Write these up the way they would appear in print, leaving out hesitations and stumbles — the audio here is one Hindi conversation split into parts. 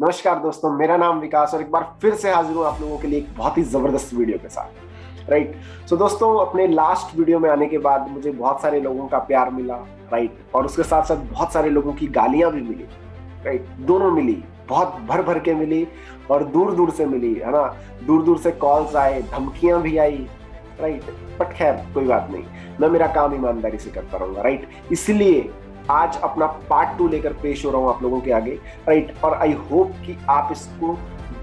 नमस्कार दोस्तों, मेरा नाम विकास और एक बार फिर से हाजिर हूँ आप लोगों के लिए एक बहुत ही जबरदस्त वीडियो के साथ। राइट। सो दोस्तों, अपने लास्ट वीडियो में आने के बाद मुझे बहुत सारे लोगों का प्यार मिला। राइट। और उसके साथ साथ बहुत सारे लोगों की गालियां भी मिली। राइट। दोनों मिली, बहुत भर भर के मिली और दूर दूर से मिली, है ना। दूर दूर से कॉल्स आए, धमकियां भी आई। राइट। बट खैर कोई बात नहीं, मैं मेरा काम ईमानदारी से करता रहूंगा। राइट। इसलिए आज अपना पार्ट 2 लेकर पेश हो रहा हूं आप लोगों के आगे। राइट। और आई होप कि आप इसको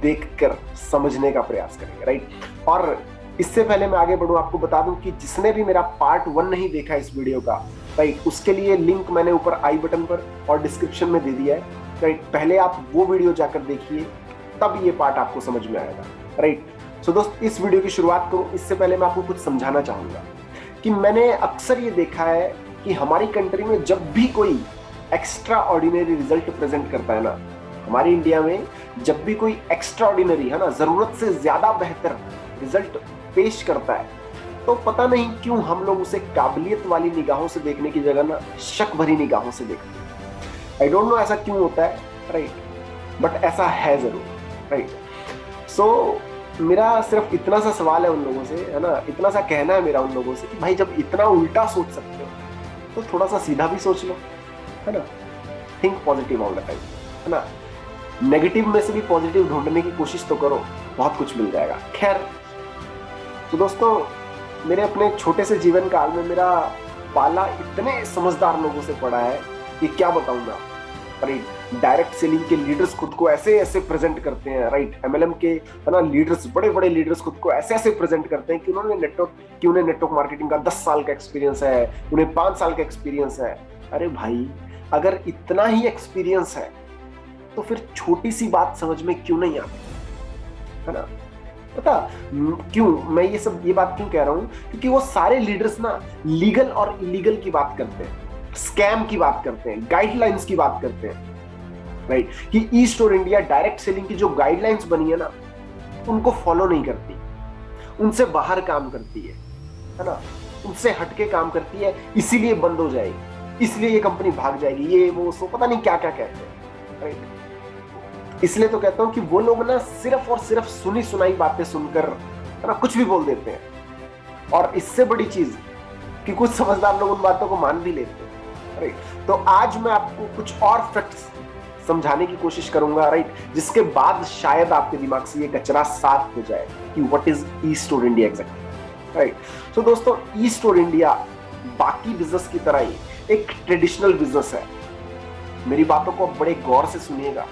देखकर समझने का प्रयास करेंगे। राइट। और इससे पहले मैं आगे बढ़ूं, आपको बता दूं कि जिसने भी मेरा पार्ट 1 नहीं देखा इस वीडियो का, राइट, उसके लिए लिंक मैंने ऊपर आई बटन पर और डिस्क्रिप्शन में दे दिया है। राइट। पहले आप वो वीडियो जाकर देखिए, तब ये पार्ट आपको समझ में आएगा। राइट। सो दोस्त, इस वीडियो की शुरुआत करूं इससे पहले मैं आपको कुछ समझाना चाहूंगा कि मैंने अक्सर ये देखा है कि हमारी कंट्री में जब भी कोई एक्स्ट्रा ऑर्डिनरी रिजल्ट प्रेजेंट करता है ना, हमारी इंडिया में जब भी कोई एक्स्ट्रा ऑर्डिनरी, है ना, जरूरत से ज्यादा बेहतर रिजल्ट पेश करता है, तो पता नहीं क्यों हम लोग उसे काबिलियत वाली निगाहों से देखने की जगह ना शक भरी निगाहों से देखते हैं। आई डोंट नो ऐसा क्यों होता है। राइट। बट ऐसा है जरूर। राइट। सो मेरा सिर्फ इतना सा सवाल है उन लोगों से, है ना, इतना सा कहना है मेरा उन लोगों से कि भाई जब इतना उल्टा सोच सकते हो तो थोड़ा सा सीधा भी सोच लो, है ना। Think positive all the time, है ना। नेगेटिव में से भी पॉजिटिव ढूंढने की कोशिश तो करो, बहुत कुछ मिल जाएगा। खैर, तो दोस्तों, मेरे अपने छोटे से जीवन काल में मेरा पाला इतने समझदार लोगों से पड़ा है कि क्या बताऊं मैं। राइट। डायरेक्ट सेलिंग के लीडर्स खुद को ऐसे ऐसे प्रेजेंट करते हैं। राइट। एमएलएम के, है ना, लीडर्स, बड़े बड़े लीडर्स खुद को ऐसे ऐसे प्रेजेंट करते हैं कि उन्हें नेटवर्क मार्केटिंग का 10 साल का एक्सपीरियंस है, उन्हें 5 साल का एक्सपीरियंस है। अरे भाई, अगर इतना ही एक्सपीरियंस है तो फिर छोटी सी बात समझ में क्यों नहीं आती, है ना। पता क्यों मैं ये बात क्यों कह रहा हूं? क्योंकि वो सारे लीडर्स ना लीगल और इलीगल की बात करते हैं, स्कैम की बात करते हैं, गाइडलाइंस की बात करते हैं। राइट। कि ईस्ट और इंडिया डायरेक्ट सेलिंग की जो गाइडलाइंस बनी है ना, उनको फॉलो नहीं करती, उनसे बाहर काम करती है ना, उनसे हटके काम करती है, इसीलिए बंद हो जाएगी, इसलिए ये कंपनी भाग जाएगी, ये वो सो पता नहीं क्या क्या कहते हैं। राइट। इसलिए तो कहता हूं कि वो लोग ना सिर्फ और सिर्फ सुनी सुनाई बातें सुनकर, है ना, कुछ भी बोल देते हैं। और इससे बड़ी चीज कि कुछ समझदार लोग उन बातों को मान भी लेते हैं। राइट। तो आज मैं आपको कुछ और फैक्ट्स समझाने की कोशिश करूंगा। राइट। जिसके बाद शायद आपके दिमाग से ये कचरा साफ हो जाए कि व्हाट इज ईस्ट और इंडिया एग्जैक्टली। राइट। तो दोस्तों, ईस्ट और इंडिया बाकी बिजनेस की तरह ही एक ट्रेडिशनल बिजनेस है। मेरी बातों को बड़े गौर से सुनिएगा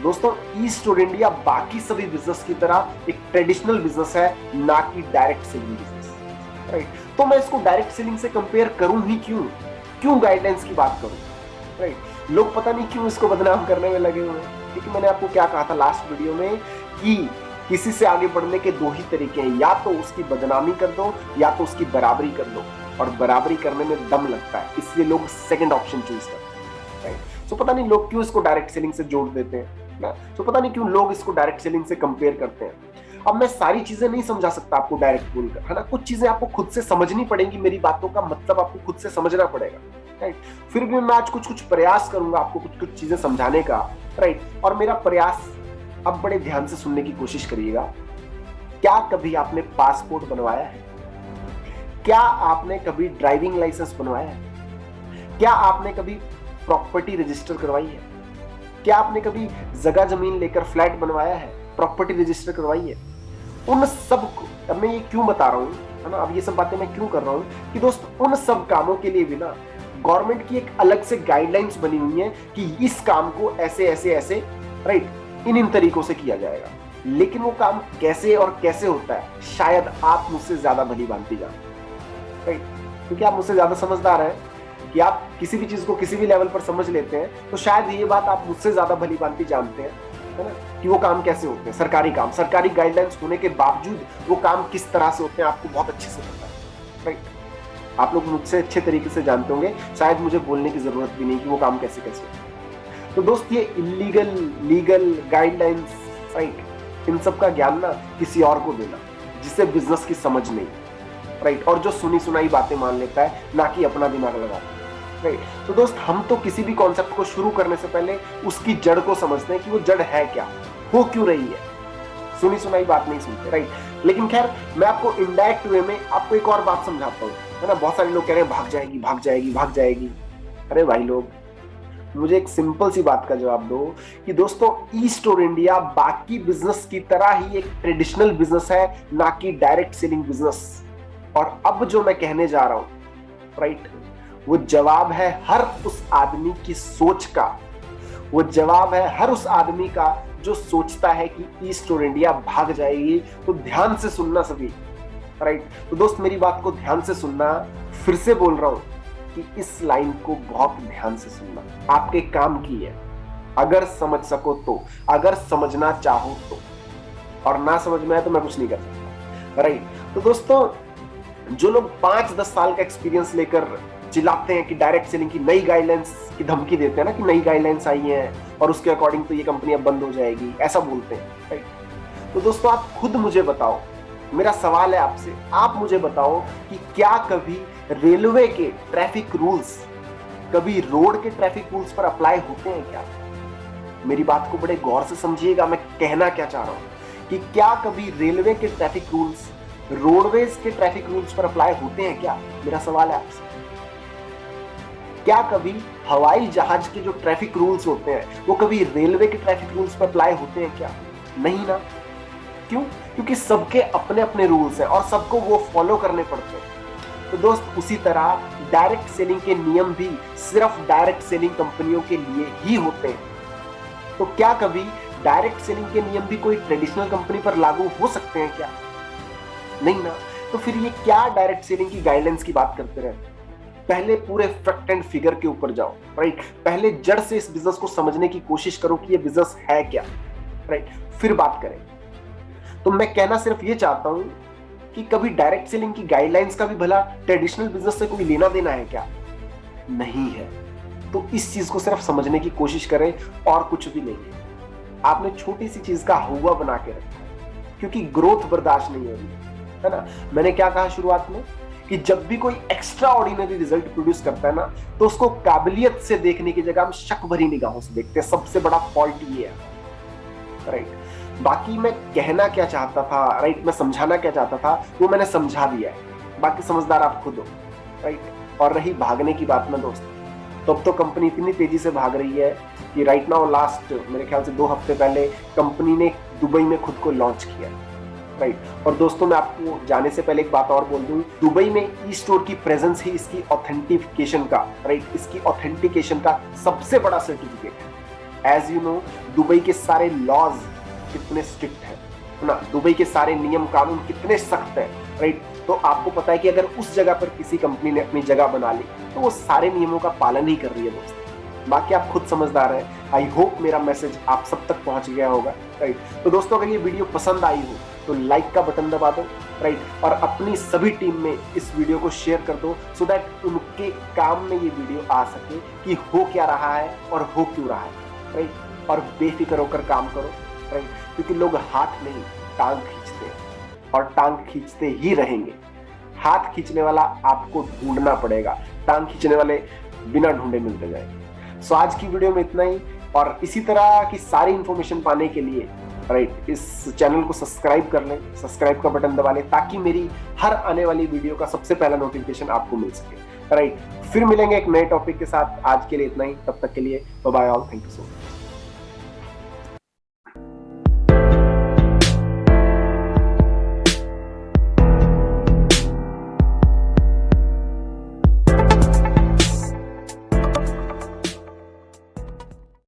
दोस्तों। ईस्ट और इंडिया बाकी सभी बिजनेस की तरह एक ट्रेडिशनल बिजनेस है, ना कि डायरेक्ट सेलिंग बिजनेस। राइट। तो मैं इसको डायरेक्ट सेलिंग से कंपेयर करूं ही क्यों गाइडलाइंस की बात करूं। राइट। लोग पता नहीं क्यों इसको बदनाम करने में लगे हुए हैं, क्योंकि मैंने आपको क्या कहा था लास्ट वीडियो में कि किसी से आगे बढ़ने के दो ही तरीके हैं, या तो उसकी बदनामी कर दो या तो उसकी बराबरी कर दो, और बराबरी करने में दम लगता है, इसलिए लोग सेकंड ऑप्शन चूज करते हैं। राइट। सो पता नहीं लोग क्यों इसको डायरेक्ट सेलिंग से जोड़ देते हैं ना, तो पता नहीं क्यों लोग इसको डायरेक्ट सेलिंग से कंपेयर करते हैं। अब मैं सारी चीजें नहीं समझा सकता आपको डायरेक्ट बोलकर, है ना, कुछ चीजें आपको खुद से समझनी पड़ेंगी, मेरी बातों का मतलब आपको खुद से समझना पड़ेगा। राइट। फिर भी मैं आज कुछ प्रयास करूंगा आपको कुछ चीजें समझाने का। राइट। और मेरा प्रयास अब बड़े ध्यान से सुनने की कोशिश करिएगा। क्या कभी आपने पासपोर्ट बनवाया है? क्या आपने कभी ड्राइविंग लाइसेंस बनवाया है? क्या आपने कभी प्रॉपर्टी रजिस्टर करवाई है? क्या आपने कभी जगह जमीन लेकर फ्लैट बनवाया है, प्रॉपर्टी रजिस्टर करवाई है? उन सब को अब मैं ये क्यों बता रहा हूं, है ना, अब ये सब बातें मैं क्यों कर रहा हूं कि दोस्त, उन सब कामों के लिए भी ना गवर्नमेंट की एक अलग से गाइडलाइंस बनी हुई है कि इस काम को ऐसे ऐसे ऐसे, राइट, इन तरीकों से किया जाएगा। लेकिन वो काम कैसे और कैसे होता है, शायद आप मुझसे ज्यादा भली भांति जानते हैं। राइट। क्योंकि आप मुझसे ज्यादा समझदार हैं कि आप किसी भी चीज को किसी भी लेवल पर समझ लेते हैं, तो शायद ये बात आप मुझसे ज्यादा भली भांति जानते हैं, है ना, कि वो काम कैसे होते हैं। सरकारी गाइडलाइंस होने के बावजूद वो काम किस तरह से होते हैं आपको बहुत अच्छे से पता है। राइट। आप लोग मुझसे अच्छे तरीके से जानते होंगे, शायद मुझे बोलने की जरूरत भी नहीं कि वो काम कैसे कैसे होते हैं। तो दोस्त, ये इलीगल लीगल गाइडलाइंस, राइट, इन सब का ज्ञान ना किसी और को देना जिसे बिजनेस की समझ नहीं। राइट। और जो सुनी सुनाई बातें मान लेता है, ना कि अपना दिमाग लगाता है। राइट। तो दोस्त, हम तो किसी भी कॉन्सेप्ट को शुरू करने से पहले उसकी जड़ को समझते हैं कि वो जड़ है क्या, हो क्यों रही है। सुनी सुनाई बात नहीं सुनते, राइट। लेकिन खैर, मैं आपको इनडायरेक्ट वे में आपको एक और बात समझाता हूँ, है ना। बहुत सारे लोग कह रहे हैं भाग जाएगी भाग जाएगी भाग जाएगी। अरे भाई लोग, मुझे एक सिंपल सी बात का जवाब दो कि दोस्तों, ई स्टोर इंडिया बाकी बिजनेस की तरह ही एक ट्रेडिशनल बिजनेस है, ना कि डायरेक्ट सेलिंग बिजनेस। और अब जो मैं कहने जा रहा हूं, राइट, वो जवाब है हर उस आदमी की सोच का। वो जवाब है हर उस आदमी का जो सोचता है कि ई स्टोर इंडिया भाग जाएगी। तो ध्यान से सुनना सभी, राइट। तो दोस्त, मेरी बात को ध्यान से सुनना। फिर से बोल रहा हूं कि इस लाइन को बहुत ध्यान से सुनना, आपके काम की है। अगर समझ सको तो, अगर समझना चाहो तो, और ना समझ में आए तो मैं कुछ नहीं कर सकता, राइट। तो दोस्तों, जो लोग 5-10 साल का एक्सपीरियंस लेकर चिल्लाते हैं कि डायरेक्ट सेलिंग की नई गाइडलाइंस की धमकी देते हैं ना, कि नई गाइडलाइंस आई हैं और उसके अकॉर्डिंग तो ये कंपनी अब बंद हो जाएगी, ऐसा बोलते हैं, राइट। तो दोस्तों, आप खुद मुझे बताओ, मेरा सवाल है आपसे, आप मुझे बताओ कि क्या कभी रेलवे के ट्रैफिक रूल्स कभी रोड के ट्रैफिक रूल्स पर अप्लाई होते हैं क्या? मेरी बात को बड़े गौर से समझिएगा, मैं कहना क्या चाह रहा हूं कि क्या कभी रेलवे के ट्रैफिक रूल्स रोडवेज के ट्रैफिक रूल्स पर अप्लाई होते हैं क्या? मेरा सवाल है आपसे। क्या कभी हवाई जहाज के जो ट्रैफिक रूल्स होते हैं वो कभी रेलवे के ट्रैफिक रूल्स पर अप्लाई होते हैं क्या? नहीं ना। क्यों? क्योंकि सबके अपने अपने रूल्स हैं और सबको वो फॉलो करने पड़ते हैं। तो दोस्त, उसी तरह डायरेक्ट सेलिंग के नियम भी सिर्फ डायरेक्ट सेलिंग कंपनियों के लिए ही होते हैं। तो क्या कभी डायरेक्ट सेलिंग के नियम भी कोई ट्रेडिशनल कंपनी पर लागू हो सकते हैं क्या? नहीं ना। तो फिर ये क्या डायरेक्ट सेलिंग की गाइडलाइंस की बात करते रहे? पहले पूरे फैक्ट एंड फिगर के ऊपर जाओ, राइट। पहले जड़ से इस बिजनेस को समझने की कोशिश करो कि ये बिजनेस है क्या, राइट। फिर बात करें। तो मैं कहना सिर्फ ये चाहता हूं कि कभी डायरेक्ट सेलिंग की गाइडलाइंस का भी भला ट्रेडिशनल बिजनेस से कोई लेना देना है क्या? नहीं है। तो इस चीज को सिर्फ समझने की कोशिश करें और कुछ भी नहीं है। आपने छोटी सी चीज का हुआ बना के रखा है, क्योंकि ग्रोथ बर्दाश्त नहीं हो रही है ना। मैंने क्या कहा शुरुआत में कि जब भी कोई एक्स्ट्रा ऑर्डिनरी रिजल्ट प्रोड्यूस करता है ना, तो उसको काबिलियत से देखने की जगह हम शक भरी निगाहों से देखते हैं। सबसे बड़ा फॉल्ट ये है, राइट। बाकी मैं कहना क्या चाहता था, राइट, मैं समझाना क्या चाहता था, वो मैंने समझा दिया है। बाकी समझदार आप खुद हो, राइट। और रही भागने की बात ना दोस्त, तो अब तो कंपनी इतनी तेजी से भाग रही है कि राइट नाउ लास्ट मेरे ख्याल से 2 हफ्ते पहले कंपनी ने दुबई में खुद को लॉन्च किया, राइट। और दोस्तों, मैं आपको जाने से पहले एक बात और बोल दूं, दुबई में ई स्टोर की प्रेजेंस ही इसकी ऑथेंटिफिकेशन का, राइट, इसकी ऑथेंटिकेशन का सबसे बड़ा सर्टिफिकेट है। एज यू नो, दुबई के सारे लॉज कितने स्ट्रिक्ट है ना, दुबई के सारे नियम कानून कितने सख्त है, राइट। तो आपको पता है कि अगर उस जगह पर किसी कंपनी ने अपनी जगह बना ली तो वो सारे नियमों का पालन ही कर रही है दोस्तों। बाकी आप खुद समझदार हैं। आई होप मेरा मैसेज आप सब तक पहुंच गया होगा, राइट। तो दोस्तों, अगर ये वीडियो पसंद आई हो तो लाइक का बटन दबा दो, राइट, और अपनी सभी टीम में इस वीडियो को शेयर कर दो, सो दैट उनके काम में ये वीडियो आ सके कि हो क्या रहा है और हो क्यों रहा है, राइट। और बेफिक्र होकर काम करो, राइट, क्योंकि लोग हाथ नहीं टांग खींचते हैं और टांग खींचते ही रहेंगे। हाथ खींचने वाला आपको ढूंढना पड़ेगा, टांग खींचने वाले बिना ढूंढे मिलते जाएंगे। सो आज की वीडियो में इतना ही, और इसी तरह की सारी इंफॉर्मेशन पाने के लिए, राइट, इस चैनल को सब्सक्राइब कर लें, सब्सक्राइब का बटन दबा लें, ताकि मेरी हर आने वाली वीडियो का सबसे पहला नोटिफिकेशन आपको मिल सके, राइट। फिर मिलेंगे एक नए टॉपिक के साथ। आज के लिए इतना ही, तब तक के लिए bye bye all, thank you so much.